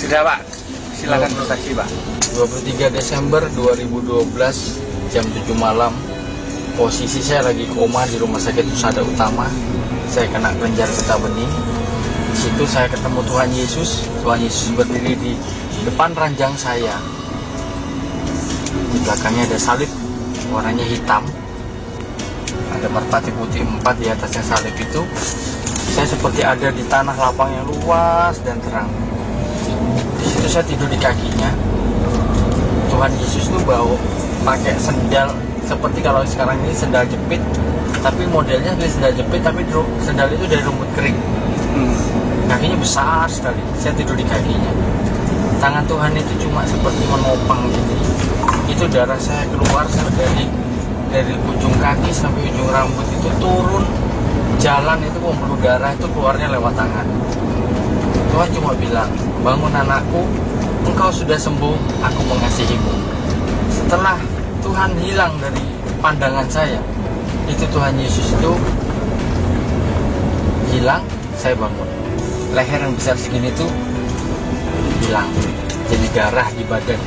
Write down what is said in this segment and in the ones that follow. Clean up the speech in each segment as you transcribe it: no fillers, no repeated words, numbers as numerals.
Sudah Pak, silakan bersaksi Pak. 23 Desember 2012 jam 7 malam. Posisi saya lagi koma di Rumah Sakit Husada Utama. Saya kena kelenjar getah bening. Di situ saya ketemu Tuhan Yesus. Tuhan Yesus berdiri di depan ranjang saya. Di belakangnya ada salib warnanya hitam. Ada merpati putih 4 di atasnya salib itu. Saya seperti ada di tanah lapang yang luas dan terang. Di situ saya tidur di kakinya. Tuhan Yesus tuh bawa pakai sendal seperti kalau sekarang ini sendal jepit, tapi modelnya dari sendal jepit, tapi sendal itu dari rumput kering. Kakinya besar sekali. Saya tidur di kakinya. Tangan Tuhan itu cuma seperti menopang gitu. Itu darah saya keluar dari ujung kaki sampai ujung rambut itu turun. Jalan itu pembuluh darah itu keluarnya lewat tangan. Tuhan cuma bilang, bangun anakku, engkau sudah sembuh, aku mengasihimu. Setelah Tuhan hilang dari pandangan saya, itu Tuhan Yesus itu hilang, saya bangun. Leher yang besar segini tuh hilang, jadi darah di badan.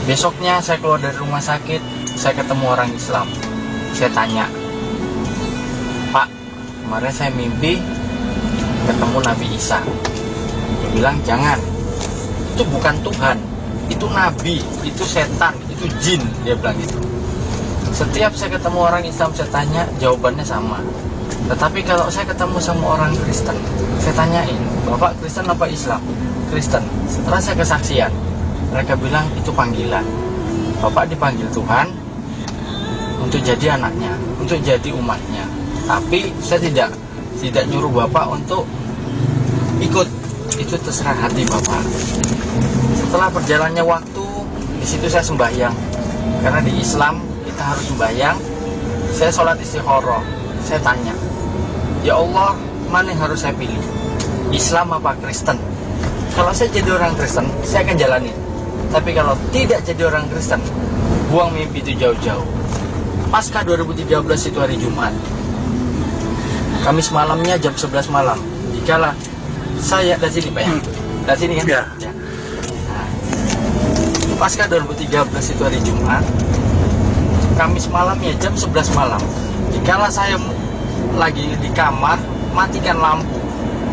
Besoknya saya keluar dari rumah sakit, saya ketemu orang Islam. Saya tanya, Pak, kemarin saya mimpi ketemu Nabi Isa. Dia bilang, jangan, itu bukan Tuhan, itu Nabi, itu setan, itu jin. Dia bilang gitu. Setiap saya ketemu orang Islam, saya tanya, jawabannya sama. Tetapi kalau saya ketemu sama orang Kristen, saya tanyain, Bapak Kristen apa Islam? Kristen. Setelah saya kesaksian, mereka bilang itu panggilan. Bapak dipanggil Tuhan untuk jadi anaknya, untuk jadi umatnya. Tapi saya tidak nyuruh Bapak untuk ikut. Itu terserah hati Bapak. Setelah berjalannya waktu, di situ saya sembahyang. Karena di Islam kita harus sembahyang. Saya sholat istikharah. Saya tanya, ya Allah, mana yang harus saya pilih? Islam apa Kristen? Kalau saya jadi orang Kristen, saya akan jalanin. Tapi kalau tidak jadi orang Kristen, buang mimpi itu jauh-jauh. Pasca 2013 itu hari Jumat. Kamis malamnya jam 11 malam. Dikala saya dari sini Pak ya? Dari sini kan? Ya. Ya. Nah, pasca 2013 itu hari Jumat. Kamis malamnya jam 11 malam. Dikala saya lagi di kamar, matikan lampu.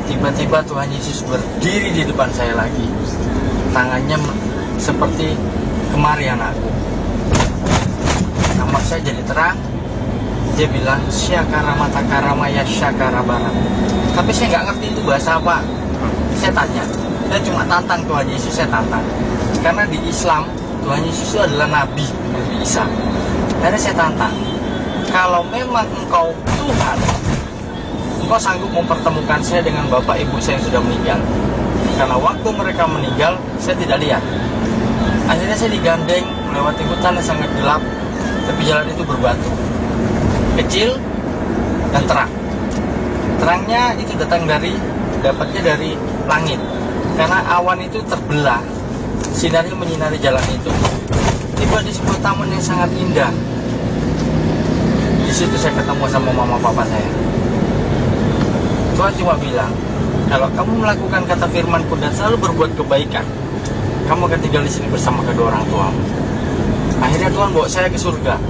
Tiba-tiba Tuhan Yesus berdiri di depan saya lagi. Tangannya seperti kemari anakku. Kamar saya jadi terang. Dia bilang, syakara mata karama ya syakara barang. Tapi saya nggak ngerti itu bahasa apa. Saya tanya. Saya cuma tantang Tuhan Yesus, saya tantang. Karena di Islam, Tuhan Yesus itu adalah Nabi, Nabi Isa. Akhirnya saya tantang. Kalau memang engkau Tuhan, engkau sanggup mempertemukan saya dengan bapak ibu saya yang sudah meninggal. Karena waktu mereka meninggal, saya tidak lihat. Akhirnya saya digandeng melewati hutan yang sangat gelap, tapi jalan itu berbatu. Kecil dan terang. Terangnya itu dapatnya dari langit. Karena awan itu terbelah, sinarnya menyinari jalan itu. Tiba di sebuah taman yang sangat indah. Di situ saya ketemu sama mama papa saya. Tuhan cuma bilang, kalau kamu melakukan kata firman-Ku dan selalu berbuat kebaikan, kamu akan tinggal di sini bersama kedua orang tuamu. Akhirnya Tuhan bawa saya ke surga,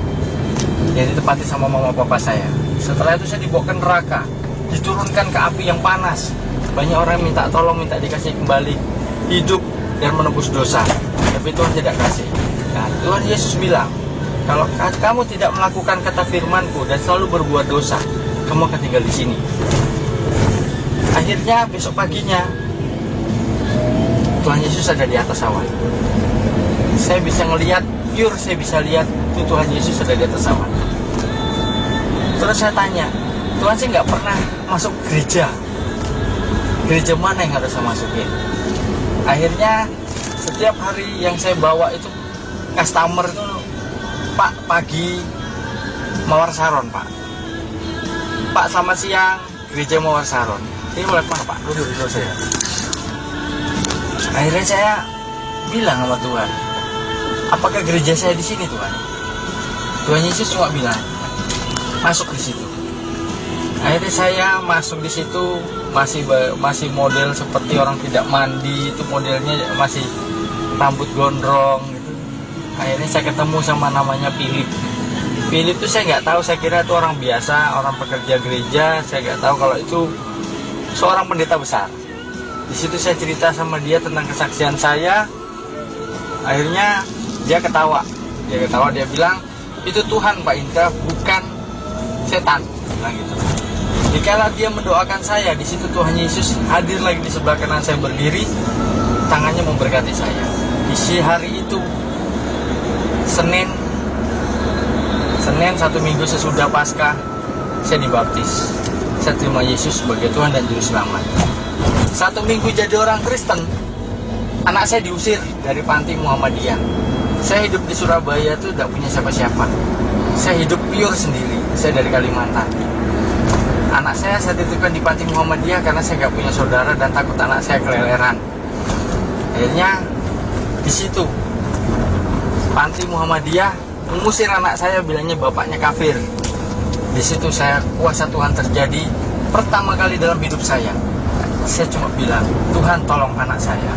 yang ditempati sama mama papa saya. Setelah itu saya dibawa ke neraka, diturunkan ke api yang panas. Banyak orang minta tolong, minta dikasih kembali hidup dan menebus dosa, tapi Tuhan tidak kasih. Nah, Tuhan Yesus bilang, kalau kamu tidak melakukan kata firman-Ku dan selalu berbuat dosa, kamu akan tinggal di sini. Akhirnya besok paginya Tuhan Yesus ada di atas awan. Saya bisa ngelihat pure, saya bisa lihat itu Tuhan Yesus ada di atas awan. Terus saya tanya, Tuhan, saya nggak pernah masuk gereja. Gereja mana yang harus saya masukin? Akhirnya setiap hari yang saya bawa itu customer itu, Pak, pagi Mawar Saron, Pak. Pak, selamat siang, gereja Mawar Saron. Ini mulai mana, Pak? Dulu saya. Akhirnya saya bilang sama Tuhan, apakah gereja saya di sini, Tuhan? Tuhan Yesus cuma bilang, masuk di situ. Akhirnya saya masuk di situ, masih model seperti orang tidak mandi, itu modelnya masih rambut gondrong gitu. Akhirnya saya ketemu sama namanya Philip. Philip itu saya nggak tahu, saya kira itu orang biasa, orang pekerja gereja. Saya nggak tahu kalau itu seorang pendeta besar. Di situ saya cerita sama dia tentang kesaksian saya. Akhirnya dia ketawa. Dia bilang, itu Tuhan Pak Indra, bukan setan. Bilang gitu. Dikala dia mendoakan saya, di situ Tuhan Yesus hadir lagi di sebelah kanan saya berdiri, tangannya memberkati saya. Di hari itu, Senin 1 minggu sesudah Paskah, saya dibaptis. Saya terima Yesus sebagai Tuhan dan Juru Selamat. 1 minggu jadi orang Kristen, anak saya diusir dari panti Muhammadiyah. Saya hidup di Surabaya itu tidak punya siapa-siapa. Saya hidup pure sendiri. Saya dari Kalimantan. Anak saya titipkan di panti Muhammadiyah karena saya nggak punya saudara dan takut anak saya keleleran. Akhirnya di situ panti Muhammadiyah mengusir anak saya, bilangnya bapaknya kafir. Di situ saya kuasa Tuhan terjadi pertama kali dalam hidup saya. Saya cuma bilang, Tuhan tolong anak saya.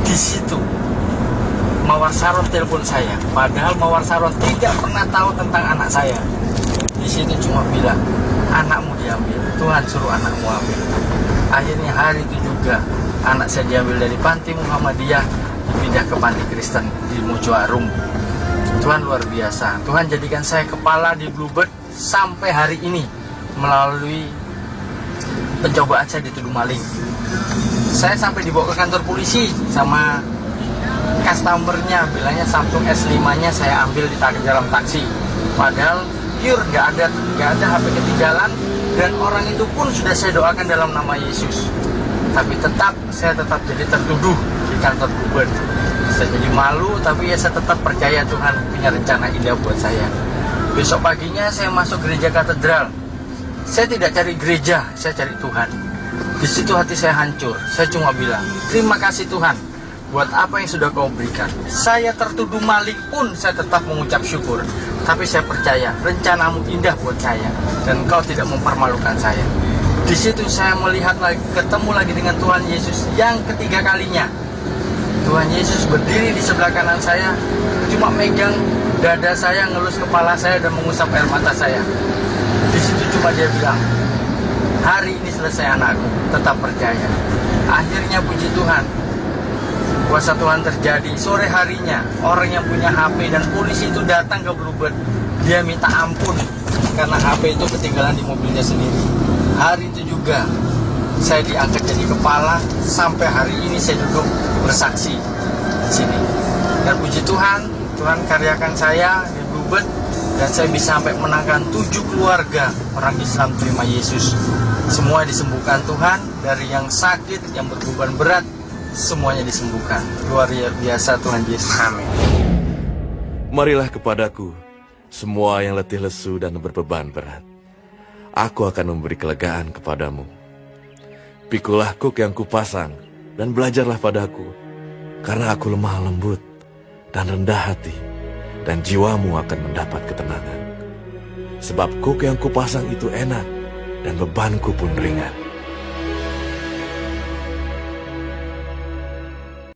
Di situ Mawar Saron telepon saya, padahal Mawar Saron tidak pernah tahu tentang anak saya. Di situ cuma bilang, anakmu diambil, Tuhan suruh anakmu ambil. Akhirnya hari itu juga anak saya diambil dari panti Muhammadiyah, dipindah ke panti Kristen di Mojoarum. Tuhan luar biasa. Tuhan jadikan saya kepala di Bluebird sampai hari ini melalui pencobaan saya dituduh maling. Saya sampai dibawa ke kantor polisi sama customernya, bilangnya Samsung S5-nya saya ambil di dalam taksi. Padahal pure, nggak ada HP ketinggalan, dan orang itu pun sudah saya doakan dalam nama Yesus. Tapi saya tetap jadi tertuduh di kantor Bluebird. Saya jadi malu, tapi ya saya tetap percaya Tuhan punya rencana indah buat saya. Besok paginya saya masuk gereja katedral. Saya tidak cari gereja, saya cari Tuhan. Di situ hati saya hancur. Saya cuma bilang, terima kasih Tuhan buat apa yang sudah kau berikan. Saya tertuduh maling pun saya tetap mengucap syukur. Tapi saya percaya rencanamu indah buat saya, dan kau tidak mempermalukan saya. Di situ saya melihat lagi, ketemu lagi dengan Tuhan Yesus yang ketiga kalinya. Tuhan Yesus berdiri di sebelah kanan saya, cuma megang dada saya, ngelus kepala saya, dan mengusap air mata saya. Di situ cuma dia bilang, hari ini selesai anakku, tetap percaya. Akhirnya puji Tuhan, kuasa Tuhan terjadi. Sore harinya orang yang punya HP dan polisi itu datang ke Bluebird. Dia minta ampun karena HP itu ketinggalan di mobilnya sendiri. Hari itu juga saya diangkat jadi kepala. Sampai hari ini saya duduk bersaksi di sini. Dan puji Tuhan, Tuhan karyakan saya di Bluebird, dan saya bisa sampai menangkan 7 keluarga orang Islam terima Yesus. Semua disembuhkan Tuhan, dari yang sakit, yang berbeban berat, semuanya disembuhkan. Luar biasa Tuhan Yesus. Amin. Marilah kepadaku semua yang letih lesu dan berbeban berat. Aku akan memberi kelegaan kepadamu. Pikulah kuk yang kupasang dan belajarlah padaku, karena aku lemah lembut dan rendah hati, dan jiwamu akan mendapat ketenangan. Sebab kuk yang kupasang itu enak dan bebanku pun ringan.